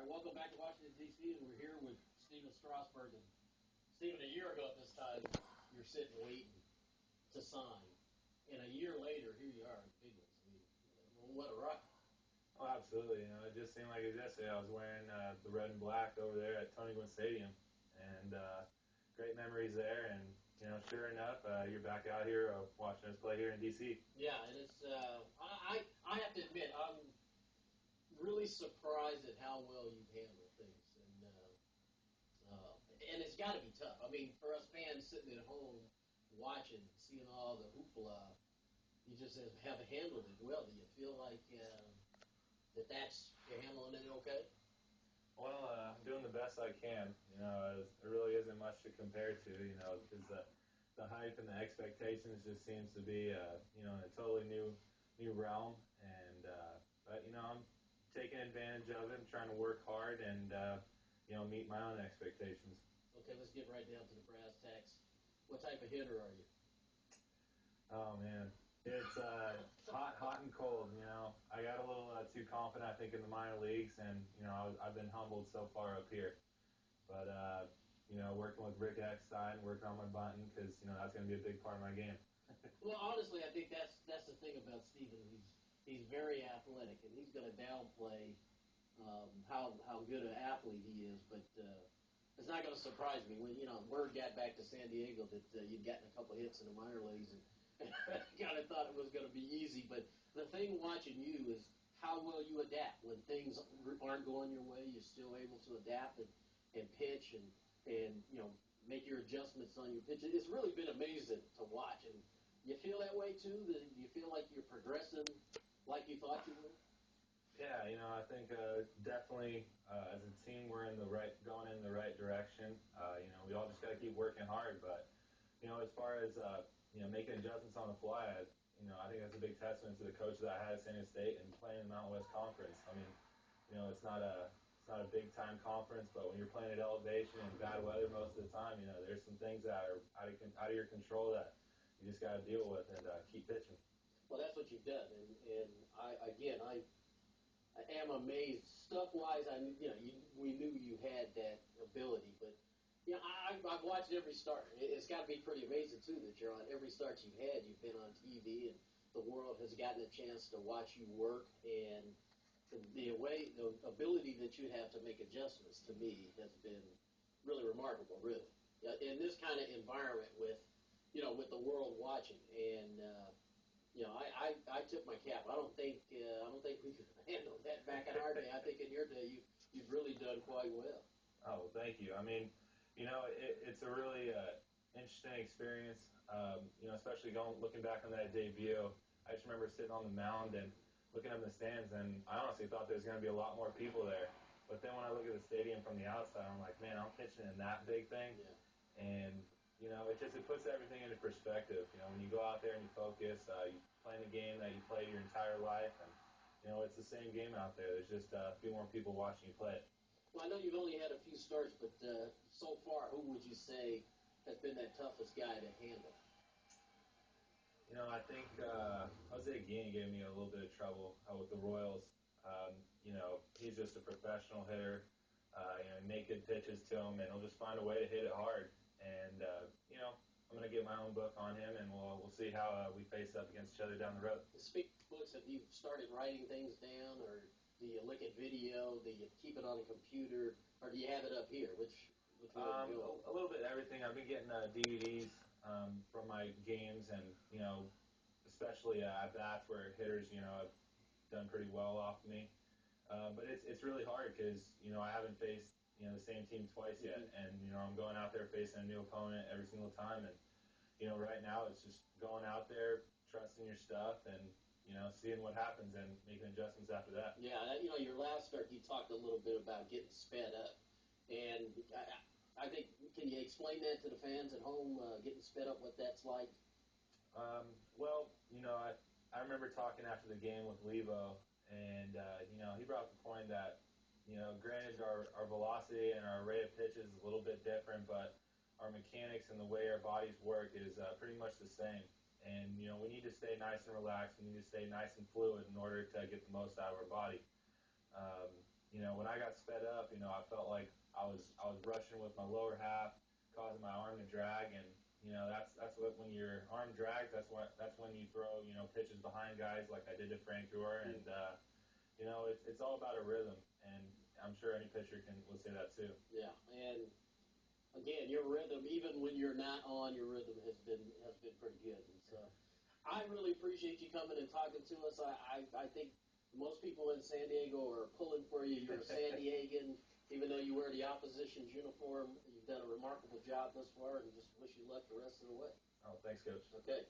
All right, welcome back to Washington, D.C., and we're here with Stephen Strasburg. And Stephen, a year ago at this time, you're sitting waiting to sign. And a year later, here you are in the big ones. I mean, what a ride. Oh, absolutely. It just seemed like it was yesterday. I was wearing the red and black over there at Gwynn Stadium, and great memories there. And sure enough, you're back out here watching us play here in D.C. Yeah, and it's I have to admit, I'm really surprised at how well you've handled things, and it's got to be tough. I mean, for us fans sitting at home watching, seeing all the hoopla, you just have handled it well. Do you feel like you're handling it okay? Well, I'm doing the best I can. There really isn't much to compare to. Because the hype and the expectations just seems to be, in a totally new realm. And but I'm taking advantage of it and trying to work hard and meet my own expectations. Okay, let's get right down to the brass tacks. What type of hitter are you? Oh man, it's hot and cold. I got a little too confident, I think, in the minor leagues, and I've been humbled so far up here. But working with Rick Eckstein, working on my bunting, because that's going to be a big part of my game. Well, honestly, I think that's the thing about Stephen. He's very athletic, and he's going to downplay how good an athlete he is. But it's not going to surprise me when word got back to San Diego that you'd gotten a couple hits in the minor leagues, and kind of thought it was going to be easy. But the thing watching you is how well you adapt when things aren't going your way. You're still able to adapt and pitch and make your adjustments on your pitch. It's really been amazing to watch. And you feel that way too? Do you feel like you're progressing like you thought you would? Yeah, I think definitely as a team we're going in the right direction. We all just got to keep working hard. But as far as making adjustments on the fly, I think that's a big testament to the coach that I had at San Diego State and playing in the Mountain West Conference. I mean, it's not a big time conference, but when you're playing at elevation and bad weather most of the time, there's some things that are out of your control that you just got to deal with and keep pitching. Well, that's what you've done, and I am amazed. Stuff-wise, we knew you had that ability, but I've watched every start. It's got to be pretty amazing too that you're on every start you've had. You've been on TV, and the world has gotten a chance to watch you work, and the ability that you have to make adjustments to me has been really remarkable. Really, in this kind of environment with the world watching, and I tip my cap. I don't think we could handle that back in our day. I think in your day you've really done quite well. Oh, thank you. I mean, it's a really interesting experience. Especially looking back on that debut. I just remember sitting on the mound and looking up in the stands, and I honestly thought there was going to be a lot more people there. But then when I look at the stadium from the outside, I'm like, man, I'm pitching in that big thing. Yeah. And it puts everything into perspective. When you go out there and you focus, you play the game that you played your entire life, and it's the same game out there. There's just a few more people watching you play it. Well, I know you've only had a few starts, but so far, who would you say has been that toughest guy to handle? I think Jose Gwynn gave me a little bit of trouble with the Royals. He's just a professional hitter. Make good pitches to him, and he'll just find a way to hit it hard. And I'm going to get my own book on him, and we'll see how we face up against each other down the road. Speaking of books, have you started writing things down, or do you look at video? Do you keep it on a computer, or do you have it up here? Which a little bit of everything. I've been getting DVDs from my games, and especially at bats where hitters have done pretty well off me. But it's really hard because I haven't faced the same team twice yet, and I'm going out there facing a new opponent every single time, and right now it's just going out there, trusting your stuff, and seeing what happens and making adjustments after that. Yeah, your last start, you talked a little bit about getting sped up, and I think, can you explain that to the fans at home, getting sped up, what that's like? Well, I remember talking after the game with Levo, and he brought up the point that granted our velocity and our rate of pitches is a little bit different, but our mechanics and the way our bodies work is pretty much the same. And we need to stay nice and relaxed. We need to stay nice and fluid in order to get the most out of our body. when I got sped up, I felt like I was rushing with my lower half, causing my arm to drag, and that's what, when your arm drags, that's when you throw pitches behind guys like I did to Frank Gore, and it's all about a rhythm, and I'm sure any pitcher will say that too. Yeah, and again, your rhythm, even when you're not on, your rhythm has been pretty good, and so I really appreciate you coming and talking to us. I think most people in San Diego are pulling for you. You're a San Diegan, even though you wear the opposition's uniform. You've done a remarkable job thus far, and just wish you luck the rest of the way. Oh, thanks, Coach. Okay.